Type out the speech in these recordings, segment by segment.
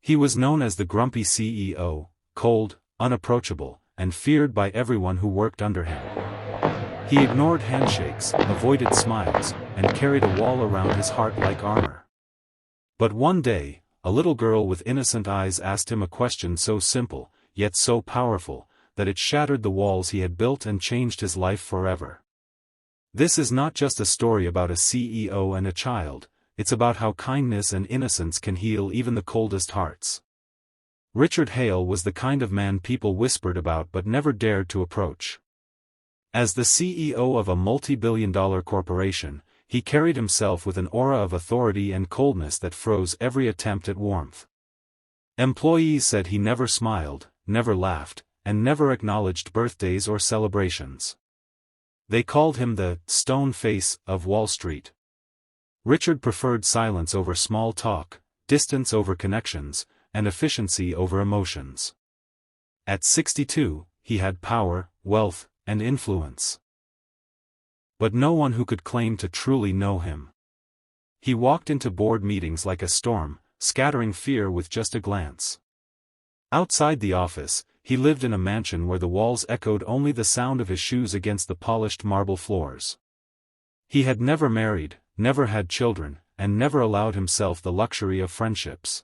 He was known as the grumpy CEO, cold, unapproachable, and feared by everyone who worked under him. He ignored handshakes, avoided smiles, and carried a wall around his heart like armor. But one day, a little girl with innocent eyes asked him a question so simple, yet so powerful, that it shattered the walls he had built and changed his life forever. This is not just a story about a CEO and a child, it's about how kindness and innocence can heal even the coldest hearts. Richard Hale was the kind of man people whispered about but never dared to approach. As the CEO of a multi-billion-dollar corporation, he carried himself with an aura of authority and coldness that froze every attempt at warmth. Employees said he never smiled, never laughed, and never acknowledged birthdays or celebrations. They called him the "stone face" of Wall Street. Richard preferred silence over small talk, distance over connections, and efficiency over emotions. At 62, he had power, wealth, and influence. But no one who could claim to truly know him. He walked into board meetings like a storm, scattering fear with just a glance. Outside the office, he lived in a mansion where the walls echoed only the sound of his shoes against the polished marble floors. He had never married, never had children, and never allowed himself the luxury of friendships.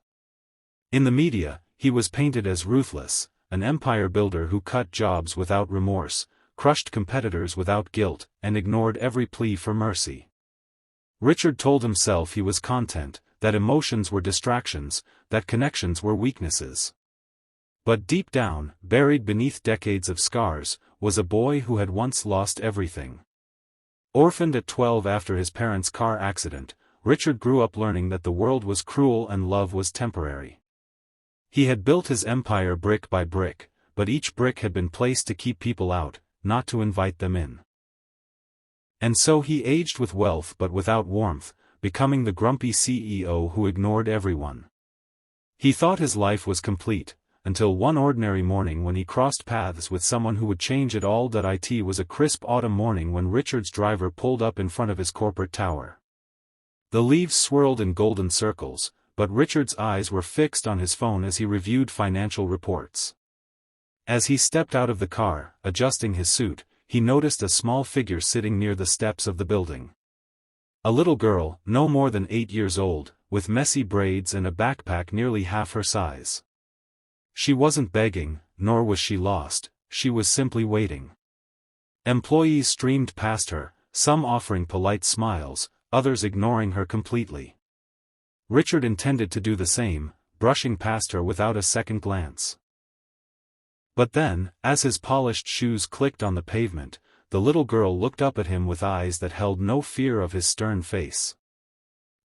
In the media, he was painted as ruthless, an empire builder who cut jobs without remorse, crushed competitors without guilt, and ignored every plea for mercy. Richard told himself he was content, that emotions were distractions, that connections were weaknesses. But deep down, buried beneath decades of scars, was a boy who had once lost everything. Orphaned at 12 after his parents' car accident, Richard grew up learning that the world was cruel and love was temporary. He had built his empire brick by brick, but each brick had been placed to keep people out, not to invite them in. And so he aged with wealth but without warmth, becoming the grumpy CEO who ignored everyone. He thought his life was complete, until one ordinary morning when he crossed paths with someone who would change it all. It was a crisp autumn morning when Richard's driver pulled up in front of his corporate tower. The leaves swirled in golden circles, but Richard's eyes were fixed on his phone as he reviewed financial reports. As he stepped out of the car, adjusting his suit, he noticed a small figure sitting near the steps of the building. A little girl, no more than 8 years old, with messy braids and a backpack nearly half her size. She wasn't begging, nor was she lost, she was simply waiting. Employees streamed past her, some offering polite smiles, others ignoring her completely. Richard intended to do the same, brushing past her without a second glance. But then, as his polished shoes clicked on the pavement, the little girl looked up at him with eyes that held no fear of his stern face.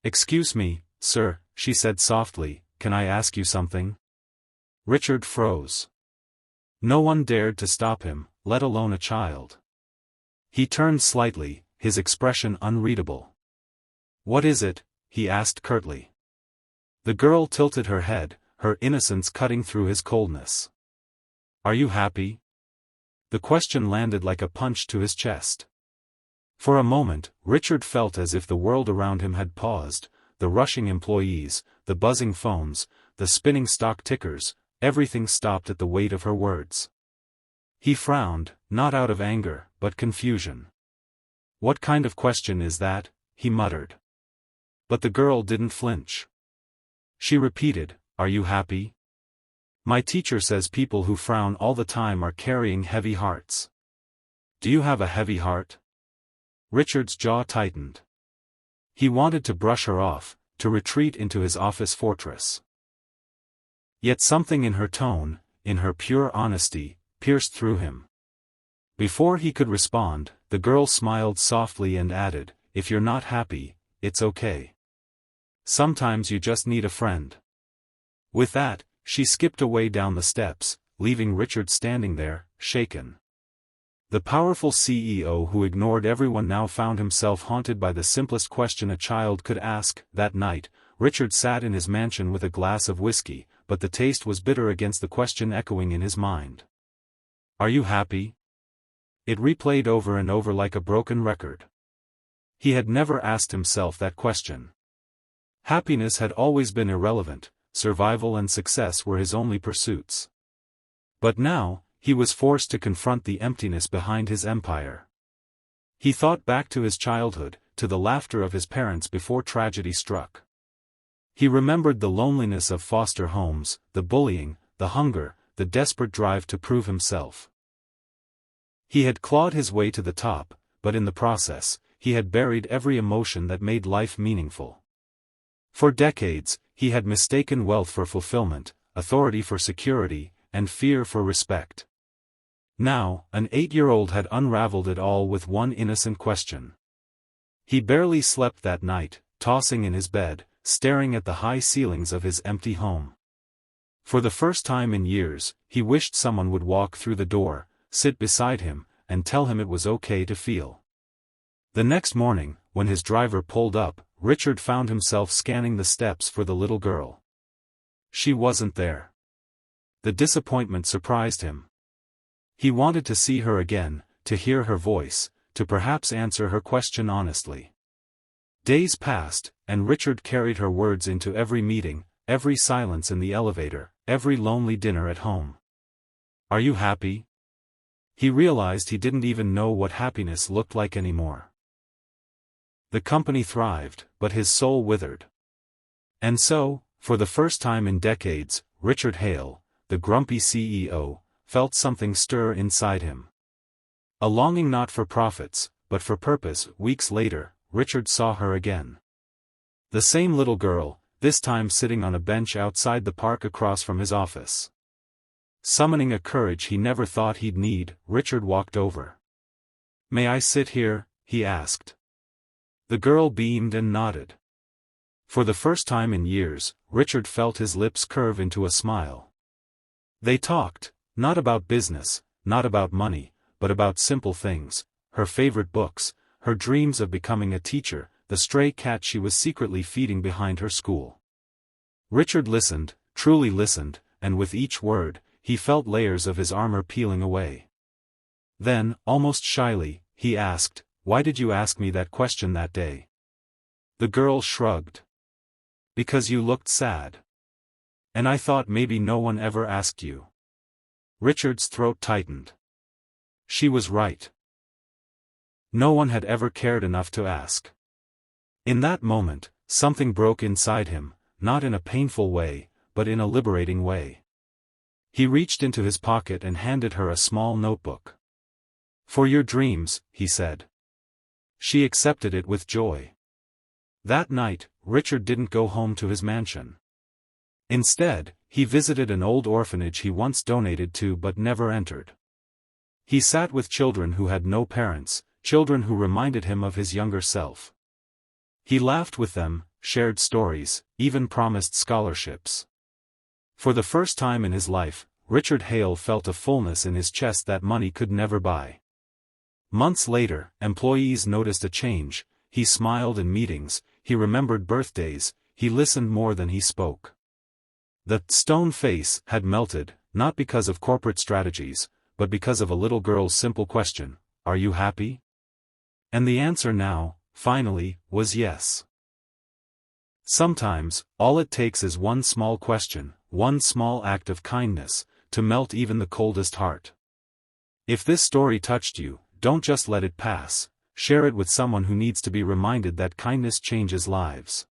"Excuse me, sir," she said softly, "can I ask you something?" Richard froze. No one dared to stop him, let alone a child. He turned slightly, his expression unreadable. "What is it?" he asked curtly. The girl tilted her head, her innocence cutting through his coldness. "Are you happy?" The question landed like a punch to his chest. For a moment, Richard felt as if the world around him had paused, the rushing employees, the buzzing phones, the spinning stock tickers, everything stopped at the weight of her words. He frowned, not out of anger, but confusion. "What kind of question is that?" he muttered. But the girl didn't flinch. She repeated, "Are you happy? My teacher says people who frown all the time are carrying heavy hearts. Do you have a heavy heart?" Richard's jaw tightened. He wanted to brush her off, to retreat into his office fortress. Yet something in her tone, in her pure honesty, pierced through him. Before he could respond, the girl smiled softly and added, "If you're not happy, it's okay. Sometimes you just need a friend." With that, she skipped away down the steps, leaving Richard standing there, shaken. The powerful CEO who ignored everyone now found himself haunted by the simplest question a child could ask. That night, Richard sat in his mansion with a glass of whiskey, but the taste was bitter against the question echoing in his mind. "Are you happy?" It replayed over and over like a broken record. He had never asked himself that question. Happiness had always been irrelevant, survival and success were his only pursuits. But now, he was forced to confront the emptiness behind his empire. He thought back to his childhood, to the laughter of his parents before tragedy struck. He remembered the loneliness of foster homes, the bullying, the hunger, the desperate drive to prove himself. He had clawed his way to the top, but in the process, he had buried every emotion that made life meaningful. For decades, he had mistaken wealth for fulfillment, authority for security, and fear for respect. Now, an 8-year-old had unraveled it all with one innocent question. He barely slept that night, tossing in his bed, staring at the high ceilings of his empty home. For the first time in years, he wished someone would walk through the door, sit beside him, and tell him it was okay to feel. The next morning, when his driver pulled up, Richard found himself scanning the steps for the little girl. She wasn't there. The disappointment surprised him. He wanted to see her again, to hear her voice, to perhaps answer her question honestly. Days passed, and Richard carried her words into every meeting, every silence in the elevator, every lonely dinner at home. "Are you happy?" He realized he didn't even know what happiness looked like anymore. The company thrived, but his soul withered. And so, for the first time in decades, Richard Hale, the grumpy CEO, felt something stir inside him. A longing not for profits, but for purpose. Weeks later, Richard saw her again. The same little girl, this time sitting on a bench outside the park across from his office. Summoning a courage he never thought he'd need, Richard walked over. "May I sit here?" he asked. The girl beamed and nodded. For the first time in years, Richard felt his lips curve into a smile. They talked, not about business, not about money, but about simple things, her favorite books, her dreams of becoming a teacher, the stray cat she was secretly feeding behind her school. Richard listened, truly listened, and with each word, he felt layers of his armor peeling away. Then, almost shyly, he asked, "Why did you ask me that question that day?" The girl shrugged. "Because you looked sad. And I thought maybe no one ever asked you." Richard's throat tightened. She was right. No one had ever cared enough to ask. In that moment, something broke inside him, not in a painful way, but in a liberating way. He reached into his pocket and handed her a small notebook. "For your dreams," he said. She accepted it with joy. That night, Richard didn't go home to his mansion. Instead, he visited an old orphanage he once donated to but never entered. He sat with children who had no parents, children who reminded him of his younger self. He laughed with them, shared stories, even promised scholarships. For the first time in his life, Richard Hale felt a fullness in his chest that money could never buy. Months later, employees noticed a change. He smiled in meetings, he remembered birthdays, he listened more than he spoke. The stone face had melted, not because of corporate strategies, but because of a little girl's simple question, "Are you happy?" And the answer now, finally, was yes. Sometimes, all it takes is one small question, one small act of kindness, to melt even the coldest heart. If this story touched you, don't just let it pass, share it with someone who needs to be reminded that kindness changes lives.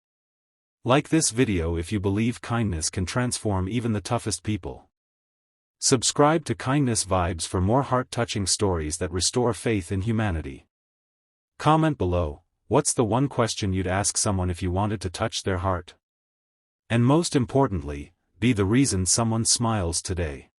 Like this video if you believe kindness can transform even the toughest people. Subscribe to Kindness Vibes for more heart-touching stories that restore faith in humanity. Comment below, what's the one question you'd ask someone if you wanted to touch their heart? And most importantly, be the reason someone smiles today.